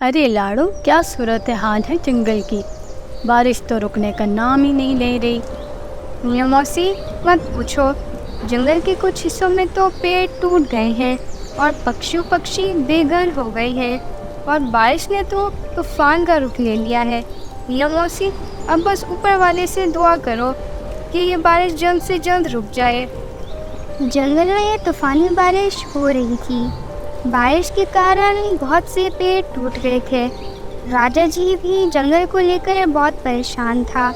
अरे लाड़ो, क्या सूरत हाल है जंगल की। बारिश तो रुकने का नाम ही नहीं ले रही। मियाँ मौसी, मत पूछो। जंगल के कुछ हिस्सों में तो पेड़ टूट गए हैं और पक्षी बेघर हो गए हैं और बारिश ने तो तूफान का रुख ले लिया है। मियाँ मौसी, अब बस ऊपर वाले से दुआ करो कि ये बारिश जल्द से जल्द रुक जाए। जंगल में ये तूफानी बारिश हो रही थी। बारिश के कारण बहुत से पेड़ टूट गए थे। राजा जी भी जंगल को लेकर बहुत परेशान था।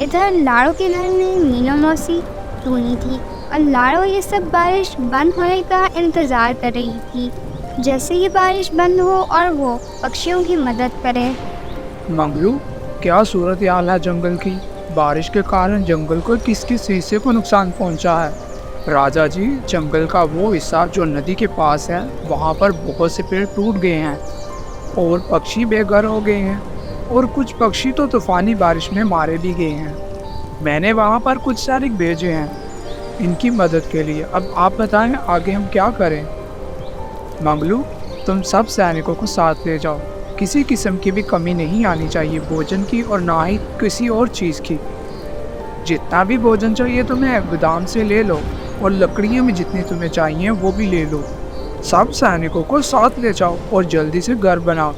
इधर लाड़ो के घर में मीना मौसी टूनी थी और लाड़ो ये सब बारिश बंद होने का इंतज़ार कर रही थी, जैसे ही बारिश बंद हो और वो पक्षियों की मदद करे। मंगलू, क्या सूरत हाल है जंगल की। बारिश के कारण जंगल को किस किस हिस्से को नुकसान पहुंचा है। राजा जी, जंगल का वो हिस्सा जो नदी के पास है, वहाँ पर बहुत से पेड़ टूट गए हैं और पक्षी बेघर हो गए हैं और कुछ पक्षी तो तूफानी बारिश में मारे भी गए हैं। मैंने वहाँ पर कुछ सैनिक भेजे हैं इनकी मदद के लिए। अब आप बताएं आगे हम क्या करें। मंगलू, तुम सब सैनिकों को साथ ले जाओ। किसी किस्म की भी कमी नहीं आनी चाहिए भोजन की और ना ही किसी और चीज़ की। जितना भी भोजन चाहिए तुम्हें गोदाम से ले लो और लकड़ियाँ भी जितनी तुम्हें चाहिए वो भी ले लो। सब सैनिकों को साथ ले जाओ और जल्दी से घर बनाओ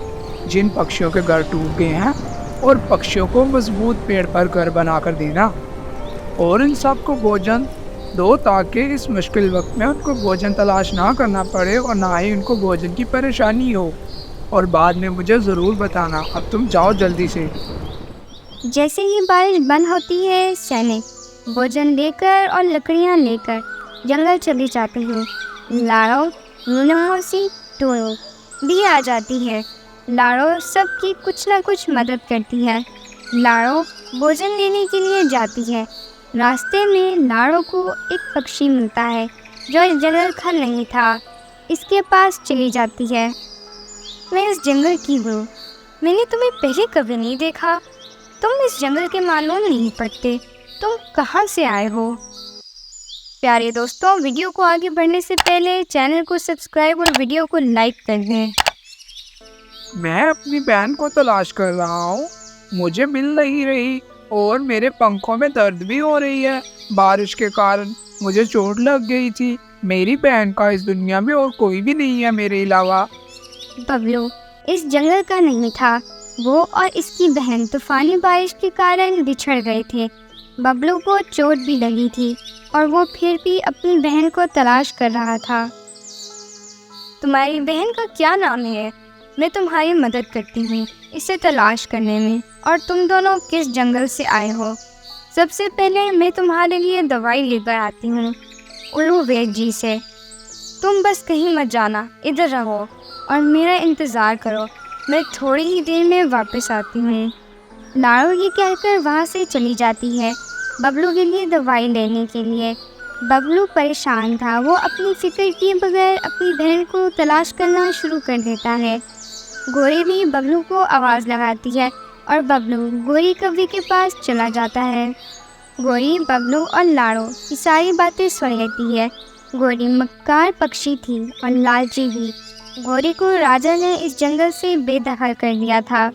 जिन पक्षियों के घर टूट गए हैं, और पक्षियों को मजबूत पेड़ पर घर बना कर देना और इन सब को भोजन दो ताकि इस मुश्किल वक्त में उनको भोजन तलाश ना करना पड़े और ना ही उनको भोजन की परेशानी हो। और बाद में मुझे ज़रूर बताना। अब तुम जाओ जल्दी से। जैसे ही बारिश बंद होती है, सैनिक भोजन लेकर और लकड़ियाँ लेकर जंगल चली जाती हैं। लाड़ो, मीना मौसी, टोनी भी आ जाती है। लाड़ो सबकी कुछ ना कुछ मदद करती है। लाड़ो भोजन लेने के लिए जाती है। रास्ते में लाड़ो को एक पक्षी मिलता है जो इस जंगल का नहीं था। इसके पास चली जाती है। मैं इस जंगल की हूँ। मैंने तुम्हें पहले कभी नहीं देखा। तुम इस जंगल के मालूम नहीं पड़ते। तुम कहाँ से आए हो? प्यारे दोस्तों, वीडियो को आगे बढ़ने से पहले चैनल को सब्सक्राइब और वीडियो को लाइक कर दें। मैं अपनी बहन को तलाश कर रहा हूँ। मुझे मिल नहीं रही और मेरे पंखों में दर्द भी हो रही है। बारिश के कारण मुझे चोट लग गई थी। मेरी बहन का इस दुनिया में और कोई भी नहीं है मेरे अलावा। बबलू इस जंगल का नहीं था। वो और इसकी बहन तूफानी बारिश के कारण बिछड़ गए थे। बबलू को चोट भी लगी थी और वो फिर भी अपनी बहन को तलाश कर रहा था। तुम्हारी बहन का क्या नाम है? मैं तुम्हारी मदद करती हूँ इसे तलाश करने में। और तुम दोनों किस जंगल से आए हो? सबसे पहले मैं तुम्हारे लिए दवाई लेकर आती हूँ उल्लू वैद्य जी से। तुम बस कहीं मत जाना, इधर रहो और मेरा इंतज़ार करो। मैं थोड़ी ही देर में वापस आती हूँ। लाड़ो ये कहकर वहाँ से चली जाती है बबलू के लिए दवाई लेने के लिए। बबलू परेशान था। वो अपनी फिक्र किए बगैर अपनी बहन को तलाश करना शुरू कर देता है। गोरी भी बबलू को आवाज़ लगाती है और बबलू गोरी कव्वे के पास चला जाता है। गोरी, बबलू और लाड़ो की सारी बातें सुन लेती है। गोरी मक्कार पक्षी थी और लालची भी। गोरी को राजा ने इस जंगल से बेदखल कर दिया था।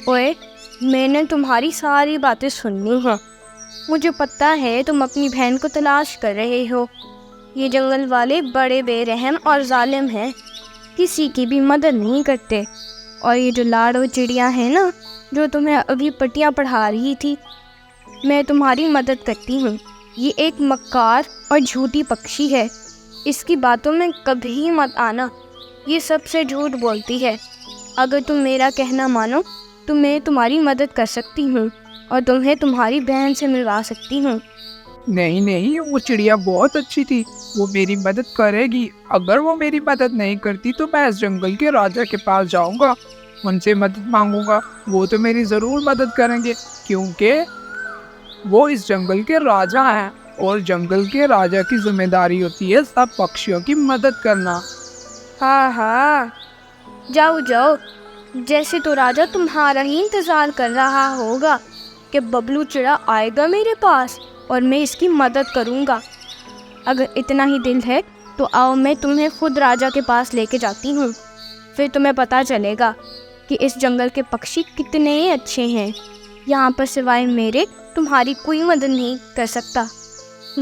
ओए, मैंने तुम्हारी सारी बातें सुनी हैं। मुझे पता है तुम अपनी बहन को तलाश कर रहे हो। ये जंगल वाले बड़े बेरहम और जालिम हैं, किसी की भी मदद नहीं करते। और ये जो लाड़ो चिड़िया है ना, जो तुम्हें अभी पट्टियाँ पढ़ा रही थी, मैं तुम्हारी मदद करती हूँ। ये एक मक्कार और झूठी पक्षी है। इसकी बातों में कभी मत आना। ये सबसे झूठ बोलती है। अगर तुम मेरा कहना मानो तो मैं तुम्हारी मदद कर सकती हूँ और तुम्हें तुम्हारी बहन से मिलवा सकती हूँ। नहीं नहीं, वो चिड़िया बहुत अच्छी थी, वो मेरी मदद करेगी। अगर वो मेरी मदद नहीं करती तो मैं इस जंगल के राजा के पास जाऊंगा, उनसे मदद मांगूंगा। वो तो मेरी ज़रूर मदद करेंगे क्योंकि वो इस जंगल के राजा हैं और जंगल के राजा की जिम्मेदारी होती है सब पक्षियों की मदद करना। हाँ हाँ, जाओ जाओ। जैसे तो राजा तुम्हारा ही इंतज़ार कर रहा होगा कि बबलू चिड़ा आएगा मेरे पास और मैं इसकी मदद करूँगा। अगर इतना ही दिल है तो आओ मैं तुम्हें खुद राजा के पास लेके जाती हूँ। फिर तुम्हें पता चलेगा कि इस जंगल के पक्षी कितने अच्छे हैं। यहाँ पर सिवाय मेरे तुम्हारी कोई मदद नहीं कर सकता।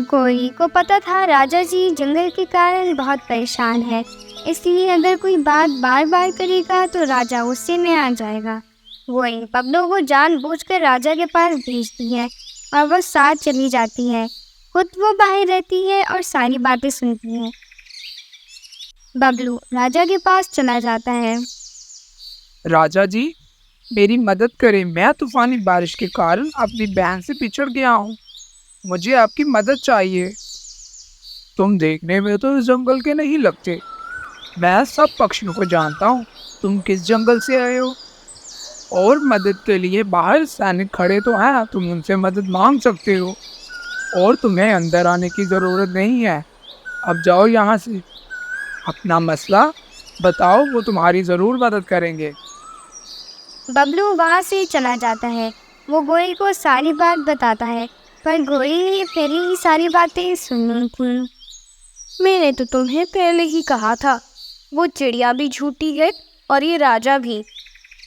गौरी को पता था राजा जी जंगल के कारण बहुत परेशान है, इसलिए अगर कोई बात बार बार करेगा तो राजा गुस्से में आ जाएगा। गौरी बबलू को जानबूझकर राजा के पास भेजती है और वो साथ चली जाती है। खुद वो बाहर रहती है और सारी बातें सुनती है। बबलू राजा के पास चला जाता है। राजा जी, मेरी मदद करें, मैं तूफानी बारिश के कारण अपनी बहन से पिछड़ गया हूँ। मुझे आपकी मदद चाहिए। तुम देखने में तो इस जंगल के नहीं लगते। मैं सब पक्षियों को जानता हूँ। तुम किस जंगल से आए हो? और मदद के लिए बाहर सैनिक खड़े तो हैं, तुम उनसे मदद मांग सकते हो और तुम्हें अंदर आने की ज़रूरत नहीं है। अब जाओ यहाँ से। अपना मसला बताओ, वो तुम्हारी ज़रूर मदद करेंगे। बबलू वहाँ से चला जाता है। वो गौरी को सारी बात बताता है, पर गौरी ने पहले ही सारी बातें सुन ली थी। मैंने तो तुम्हें पहले ही कहा था, वो चिड़िया भी झूठी है और ये राजा भी।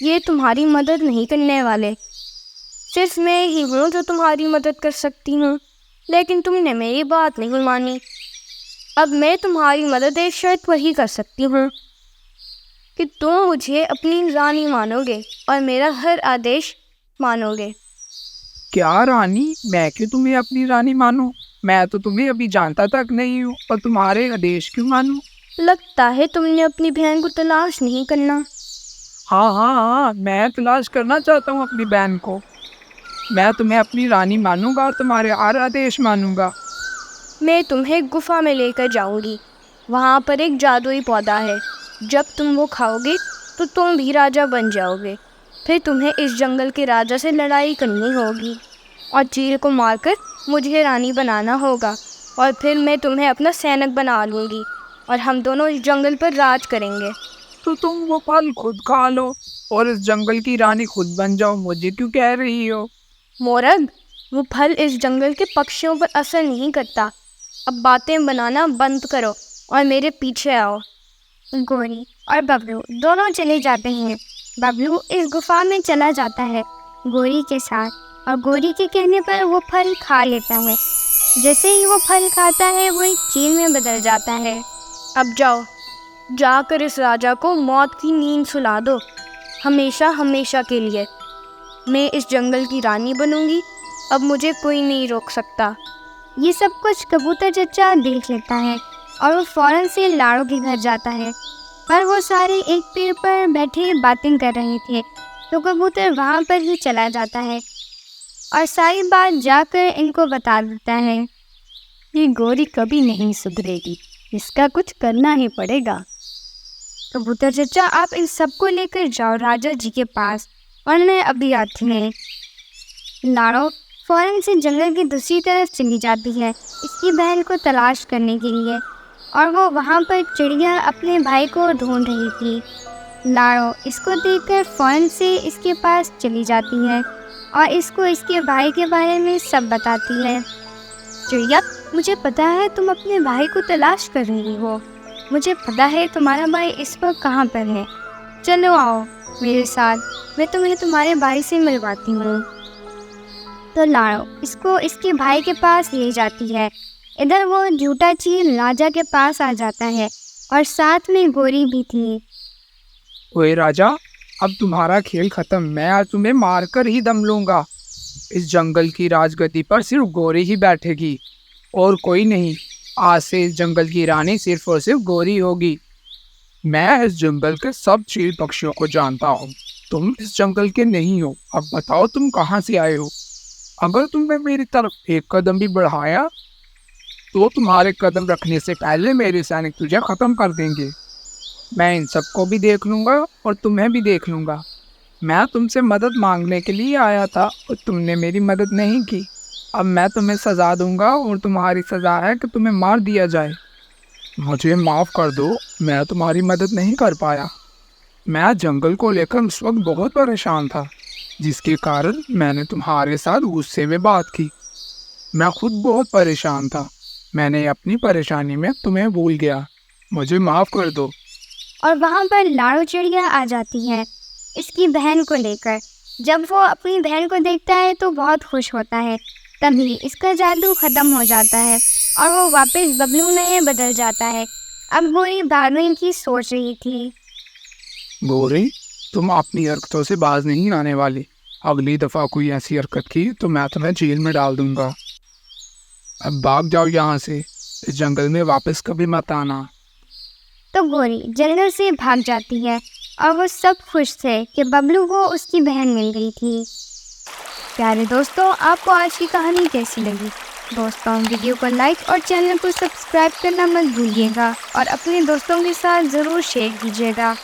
ये तुम्हारी मदद नहीं करने वाले। सिर्फ मैं ही हूँ जो तुम्हारी मदद कर सकती हूँ, लेकिन तुमने मेरी बात नहीं मानी। अब मैं तुम्हारी मदद एक शर्त पर ही कर सकती हूँ कि तुम मुझे अपनी रानी मानोगे और मेरा हर आदेश मानोगे। क्या रानी? मैं क्यों तुम्हें अपनी रानी मानूं? मैं तो तुम्हें अभी जानता तक नहीं हूँ और तुम्हारे आदेश क्यों मानूं? लगता है तुमने अपनी बहन को तलाश नहीं करना। हाँ, मैं तलाश करना चाहता हूँ अपनी बहन को। मैं तुम्हें अपनी रानी मानूंगा और तुम्हारे हर आदेश मानूंगा। मैं तुम्हें गुफा में लेकर जाऊंगी। वहाँ पर एक जादुई पौधा है। जब तुम वो खाओगे तो तुम भी राजा बन जाओगे। फिर तुम्हें इस जंगल के राजा से लड़ाई करनी होगी और चील को मारकर मुझे रानी बनाना होगा, और फिर मैं तुम्हें अपना सैनिक बना लूँगी और हम दोनों इस जंगल पर राज करेंगे। तो तुम वो फल खुद खा लो और इस जंगल की रानी खुद बन जाओ। मुझे क्यों कह रही हो? मोरग, वो फल इस जंगल के पक्षियों पर असर नहीं करता। अब बातें बनाना बंद करो और मेरे पीछे आओ। गौरी और बबलू दोनों चले जाते हैं। बबलू इस गुफा में चला जाता है गौरी के साथ, और गौरी के कहने पर वो फल खा लेता है। जैसे ही वो फल खाता है वो एक चील में बदल जाता है। अब जाओ, जाकर इस राजा को मौत की नींद सुला दो, हमेशा हमेशा के लिए। मैं इस जंगल की रानी बनूंगी। अब मुझे कोई नहीं रोक सकता। ये सब कुछ कबूतर चचा देख लेता है और वो फौरन से लाड़ो के घर जाता है, पर वो सारे एक पेड़ पर बैठे बातें कर रहे थे, तो कबूतर वहाँ पर ही चला जाता है और सारी बात जाकर इनको बता देता है। ये गौरी कभी नहीं सुधरेगी, इसका कुछ करना ही पड़ेगा। कबूतर चचा, आप इन सबको लेकर जाओ राजा जी के पास और मैं अभी आती हूँ। लाड़ो फौरन से जंगल की दूसरी तरफ चली जाती है इसकी बहन को तलाश करने के लिए, और वो वहाँ पर चिड़िया अपने भाई को ढूंढ रही थी। लाड़ो इसको देखकर फौरन से इसके पास चली जाती है और इसको इसके भाई के बारे में सब बताती है। चिड़िया, मुझे पता है तुम अपने भाई को तलाश कर रही हो। मुझे पता है तुम्हारा भाई इस वक्त कहाँ पर है। चलो आओ मेरे साथ, मैं तुम्हें तुम्हारे भाई से मिलवाती हूँ। तो लाड़ो इसको इसके भाई के पास ले जाती है। इधर वो झूठा चील राजा के पास आ जाता है और साथ में गौरी भी थी। ओए राजा, अब तुम्हारा खेल खत्म। मैं आज तुम्हें मारकर ही दम लूंगा। इस जंगल की राजगद्दी पर सिर्फ गौरी ही बैठेगी और कोई नहीं। आज से इस जंगल की रानी सिर्फ और सिर्फ गौरी होगी। मैं इस जंगल के सब चील पक्षियों को जानता हूँ। तुम इस जंगल के नहीं हो। अब बताओ तुम कहाँ से आए हो? अगर तुमने मेरी तरफ एक कदम भी बढ़ाया तो तुम्हारे कदम रखने से पहले मेरे सैनिक तुझे ख़त्म कर देंगे। मैं इन सबको भी देख लूँगा और तुम्हें भी देख लूँगा। मैं तुमसे मदद मांगने के लिए आया था और तुमने मेरी मदद नहीं की। अब मैं तुम्हें सज़ा दूंगा और तुम्हारी सज़ा है कि तुम्हें मार दिया जाए। मुझे माफ़ कर दो, मैं तुम्हारी मदद नहीं कर पाया। मैं जंगल को लेकर उस वक्त बहुत परेशान था, जिसके कारण मैंने तुम्हारे साथ गुस्से में बात की। मैं खुद बहुत परेशान था। मैंने अपनी परेशानी में तुम्हें भूल गया, मुझे माफ़ कर दो। और वहाँ पर लाड़ू चिड़िया आ जाती है इसकी बहन को लेकर। जब वो अपनी बहन को देखता है तो बहुत खुश होता है। तभी इसका जादू ख़त्म हो जाता है और वो वापस बबलू में बदल जाता है। अब गोरी भागने की सोच रही थी। गोरी, तुम अपनी हरकतों से बाज नहीं आने वाली। अगली दफ़ा कोई ऐसी हरकत की तो मैं तुम्हें जेल में डाल दूंगा। अब भाग जाओ यहाँ से, इस जंगल में वापस कभी मत आना। तो गोरी जंगल से भाग जाती है और वो सब खुश थे कि बबलू को उसकी बहन मिल गई थी। प्यारे दोस्तों, आपको आज की कहानी कैसी लगी? दोस्तों, वीडियो को लाइक और चैनल को सब्सक्राइब करना मत भूलिएगा और अपने दोस्तों के साथ ज़रूर शेयर कीजिएगा।